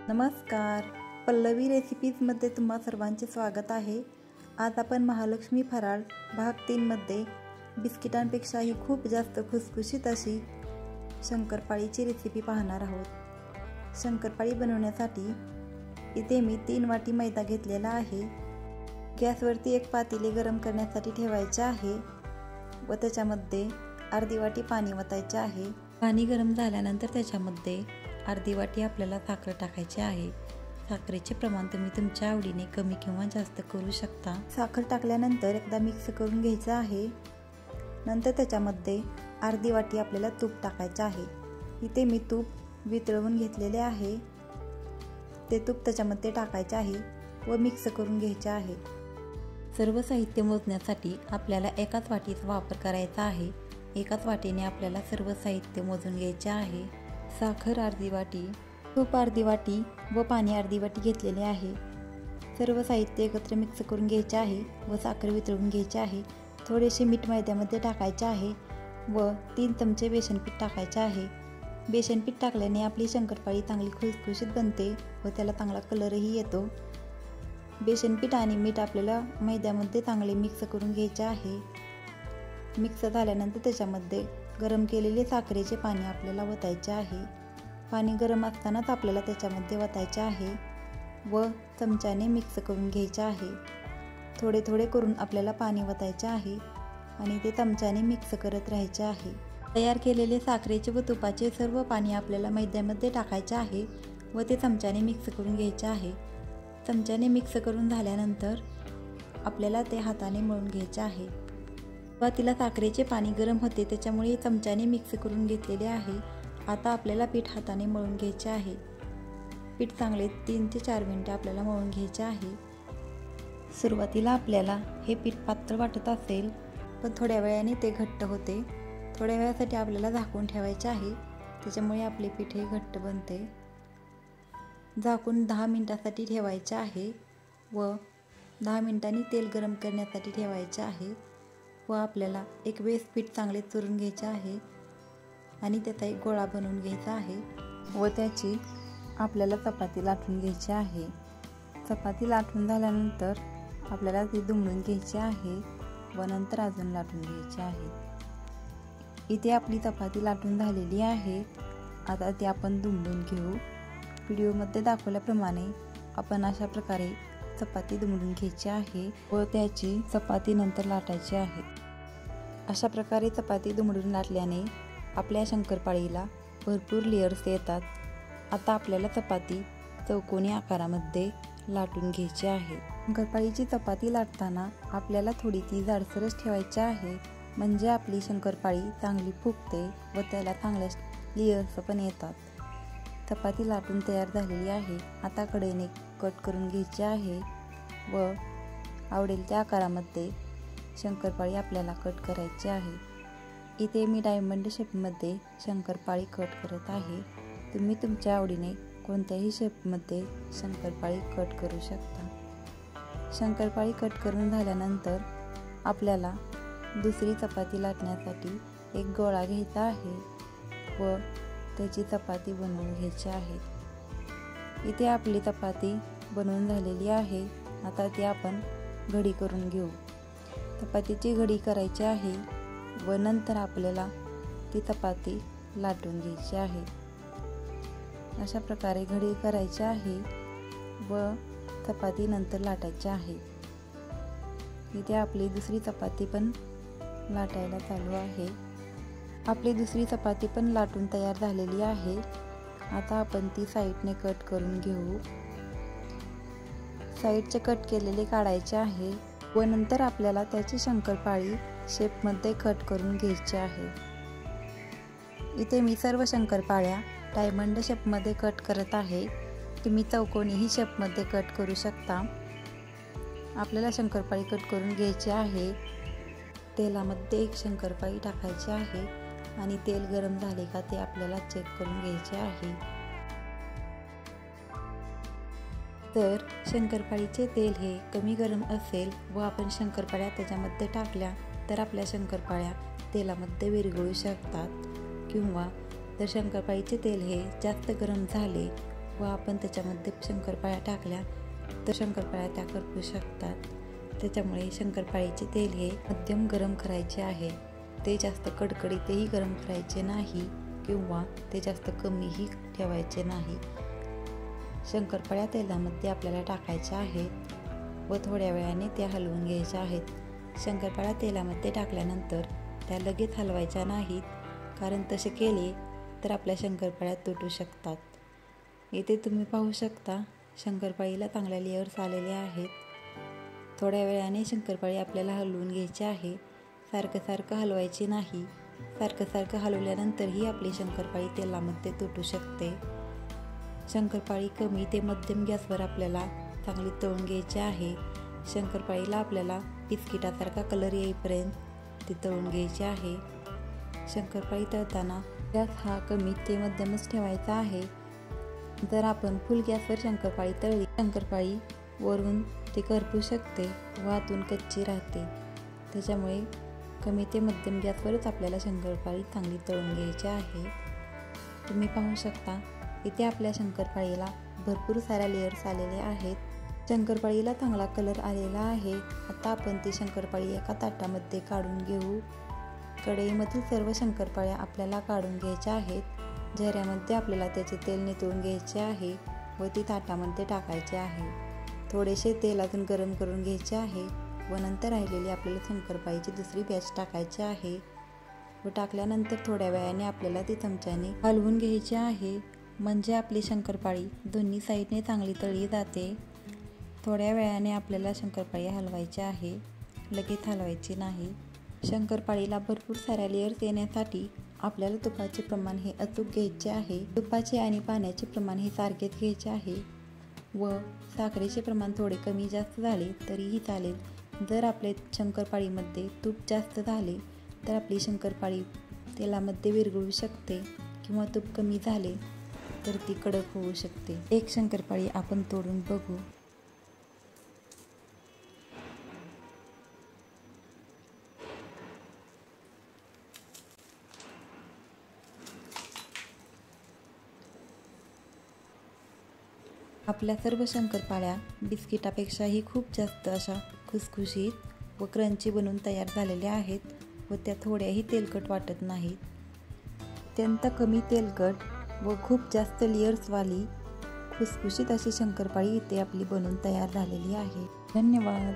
नमस्कार, पल्लवी रेसिपीजमध्ये तुम्हा सर्वांचे स्वागत आहे। आज आपण महालक्ष्मी फराळ भाग 3 मध्ये बिस्किटांपेक्षाही खूप जास्त खुसखुशीत अशी शंकरपाळीची रेसिपी पाहणार आहोत। शंकरपाळी बनवण्यासाठी इथे मी 3 वाटी मैदा घेतलेला आहे। गॅसवरती एक पातेले गरम करण्यासाठी ठेवायचे आहे व त्याच्यामध्ये अर्धी वाटी पाणी ओतायचे आहे। पाणी गरम झाल्यानंतर त्याच्यामध्ये अर्धी वाटी आपल्याला साखर टाकायची आहे। साखरेचे प्रमाण तुम्ही तुमच्या आवडीने कमी किंवा जास्त करू शकता। साखर टाकल्यानंतर एकदा मिक्स करून घ्यायचं आहे। नंतर त्याच्यामध्ये अर्धी वाटी आपल्याला तूप टाकायचं आहे। इथे मी तूप वितळवून घेतलेले आहे। ते तूप त्याच्यामध्ये टाकायचे आहे व मिक्स करून घ्यायचे आहे। सर्व साहित्य मोजण्यासाठी आपल्याला एकाच वाटीचा वापर करायचा आहे। एकाच वाटीने आपल्याला सर्व साहित्य मोजून घ्यायचे आहे। साखर अर्धी वाटी, तूप अर्धी वाटी व पाणी अर्धी वाटी घेतलेले आहे। सर्व साहित्य एकत्र मिक्स करून घ्यायचे आहे व साखर वितळवून घ्यायची आहे। थोडेसे मीठ मैद्यामध्ये टाकायचे आहे व 3 चमचे बेसन पीठ टाकायचे आहे। बेसन पीठ टाकल्याने आपली शंकरपाळी चांगली खुसखुशीत बनते व त्याला चांगला कलरही येतो। बेसन पीठ आणि मीठ आपल्याला मैद्यामध्ये चांगले मिक्स करून घ्यायचे आहे। मिक्स झाल्यानंतर त्याच्यामध्ये गरम केलेले साखरेचे पाणी आपल्याला ओतायचे आहे। पाणी गरम असतानाच आपल्याला त्याच्यामध्ये ओतायचे आहे व चमच्याने मिक्स करून घ्यायचे आहे। थोडे थोडे करून आपल्याला पाणी ओतायचे आहे आणि ते चमच्याने मिक्स करत राहायचे आहे। तयार केलेले साखरेचे व तुपाचे सर्व पाणी आपल्याला मैद्यामध्ये टाकायचे आहे व ते चमच्याने मिक्स करून घ्यायचे आहे। चमच्याने मिक्स करून झाल्यानंतर आपल्याला ते हाताने मळून घ्यायचे आहे। सुरुवातीला साखरेचे पाणी गरम होते त्याच्यामुळे चमच्याने मिक्स करून घेतलेले आहे। आता आपल्याला पीठ हाताने मळून घ्यायचे आहे। पीठ चांगले 3 ते 4 मिनिटे आपल्याला मळून घ्यायचे आहे। सुरुवातीला आपल्याला हे पीठ पातळ वाटत असेल पण थोड्या वेळाने ते घट्ट होते। थोड्या वेळासाठी आपल्याला झाकून ठेवायचे आहे, त्याच्यामुळे आपले पीठ हे घट्ट बनते। झाकून 10 मिनिटांसाठी ठेवायचे आहे व 10 मिनिटांनी तेल गरम करण्यासाठी ठेवायचे आहे व आपल्याला एक वेळेस पीठ चांगले चुरून घ्यायचे आहे आणि त्याचा एक गोळा बनवून घ्यायचा आहे व त्याची आपल्याला चपाती लाटून घ्यायची आहे। चपाती लाटून झाल्यानंतर आपल्याला ती दुमडून घ्यायची आहे व नंतर अजून लाटून घ्यायची आहे। इथे आपली चपाती लाटून झालेली आहे। आता ती आपण दुमडून घेऊ। व्हिडिओमध्ये दाखवल्याप्रमाणे आपण अशा प्रकारे चपाती दुमडून घ्यायची आहे व त्याची चपाती नंतर लाटायची आहे। अशा प्रकारे चपाती दुमडून लाटल्याने आपल्या शंकरपाळीला भरपूर लेयर्स येतात। आता आपल्याला चपाती चौकोनी आकारामध्ये लाटून घ्यायची आहे। शंकरपाळीची चपाती लाटताना आपल्याला थोडी ती जाडसरच ठेवायची आहे, म्हणजे आपली शंकरपाळी चांगली फुगते व त्याला चांगल्या लेयर्स पण येतात। चपाती लाटून तयार झालेली आहे। आता कढईने कट करून घ्यायची आहे व आवडेल त्या आकारामध्ये शंकरपाळी आपल्याला कट करायची आहे। इथे मी डायमंड शेपमध्ये शंकरपाळी कट करत आहे। तुम्ही तुमच्या आवडीने कोणत्याही शेपमध्ये शंकरपाळी कट करू शकता। शंकरपाळी कट करून झाल्यानंतर आपल्याला दुसरी चपाती लाटण्यासाठी एक गोळा घ्यायचा आहे व त्याची चपाती बनवून घ्यायची आहे। इथे आपली चपाती बनवून झालेली आहे। आता ती आपण घडी करून घेऊ। चपातीची घडी करायची आहे व नंतर आपल्याला ती चपाती लाटून घ्यायची आहे। अशा प्रकारे घडी करायची आहे व चपाती नंतर लाटायची आहे। इथे आपली दुसरी चपाती पण लाटायला चालू आहे। आपली दुसरी चपाती पण लाटून तयार झालेली आहे। आता आपण ती साईडने कट करून घेऊ। साईडचे कट केलेले काढायचे आहे व नंतर आपल्याला त्याची शंकरपाळी शेपमध्ये कट करून घ्यायची आहे। इथे मी सर्व शंकरपाळ्या डायमंड शेपमध्ये कट करत आहे। तुम्ही चौकोनीही शेपमध्ये कट करू शकता। आपल्याला शंकरपाळी कट करून घ्यायची आहे। तेलामध्ये एक शंकरपाळी टाकायची आहे आणि तेल गरम झाले का ते आपल्याला चेक करून घ्यायचे आहे। तर शंकरपाळीचे तेल हे कमी गरम असेल व आपण शंकरपाळ्या त्याच्यामध्ये टाकल्या तर आपल्या शंकरपाळ्या तेलामध्ये विरघळू शकतात, किंवा जर शंकरपाळीचे तेल हे जास्त गरम झाले व आपण त्याच्यामध्ये शंकरपाळ्या टाकल्या तर शंकरपाळ्या त्या करपू शकतात. त्याच्यामुळे शंकरपाळीचे तेल हे मध्यम गरम करायचे आहे. ते जास्त कडकडीतही गरम करायचे नाही किंवा ते जास्त कमीही ठेवायचे नाही. शंकरपाळ्या तेलामध्ये आपल्याला टाकायच्या आहेत व थोड्या वेळाने त्या हलवून घ्यायच्या आहेत. शंकरपाळ्या तेलामध्ये टाकल्यानंतर त्या लगेच हलवायच्या नाहीत, कारण तसे केले तर आपल्या शंकरपाळ्या तुटू शकतात. इथे तुम्ही पाहू शकता शंकरपाळीला चांगल्या लेअर्स आलेले आहेत. थोड्या वेळाने शंकरपाळी आपल्याला हलवून घ्यायची आहे. सारखं हलवायची नाही. सारखं हलवल्यानंतरही आपली शंकरपाळी तेलामध्ये तुटू शकते. शंकरपाळी कमी ते मध्यम गॅसवर आपल्याला चांगली तळून घ्यायची आहे. शंकरपाळीला आपल्याला बिस्किटासारखा कलर येईपर्यंत ती तळून घ्यायची आहे. शंकरपाळी तळताना गॅस हा कमी ते मध्यमच ठेवायचा आहे. जर आपण फुल गॅसवर शंकरपाळी तळली, शंकरपाळी वरून ती करपू शकते व आतून कच्ची राहते. त्याच्यामुळे कमी ते मध्यम गॅसवरच आपल्याला शंकरपाळी चांगली तळून घ्यायची आहे. तुम्ही पाहू शकता इथे आपल्या शंकरपाळीला भरपूर साऱ्या लेअर्स आलेले आहेत. शंकरपाळीला चांगला कलर आलेला आहे. आता आपण ती शंकरपाळी एका ताटामध्ये काढून घेऊ. कढईमधील सर्व शंकरपाळ्या आपल्याला काढून घ्यायच्या आहेत. झऱ्यामध्ये आपल्याला त्याचे तेल नितळून घ्यायचे आहे व ती ताटामध्ये टाकायचे आहे. थोडेसे तेल अजून गरम करून घ्यायचे आहे व नंतर राहिलेली आपल्याला शंकरपाळीची दुसरी बॅच टाकायची आहे व टाकल्यानंतर थोड्या वेळाने आपल्याला ती चमच्याने हलवून घ्यायची आहे, म्हणजे आपली शंकरपाळी दोन्ही साईडने चांगली तळली जाते. थोड्या वेळाने आपल्याला शंकरपाळी हलवायची आहे, लगेच हलवायची नाही. शंकरपाळीला भरपूर साऱ्या लेअर्स येण्यासाठी आपल्याला तुपाचे प्रमाण हे अचूक घ्यायचे आहे. तुपाचे आणि पाण्याचे प्रमाण हे सारखेच घ्यायचे आहे व साखरेचे प्रमाण थोडे कमी जास्त झाले तरीही चालेल. जर आपल्या शंकरपाळीमध्ये तूप जास्त झाले तर आपली शंकरपाळी तेलामध्ये विरघळू शकते किंवा तूप कमी झाले तर ती कडक होऊ शकते. एक शंकरपाळी आपण तोडून बघू. आपल्या सर्व शंकरपाळ्या बिस्किटापेक्षाही खूप जास्त अशा खुसखुशीत व क्रंची बनून तयार झालेल्या आहेत व त्या थोड्याही तेलकट वाटत नाहीत. अत्यंत कमी तेलकट व खूप जास्त लेअर्सवाली खुसखुशीत अशी शंकरपाळी इथे आपली बनून तयार झालेली आहे. धन्यवाद.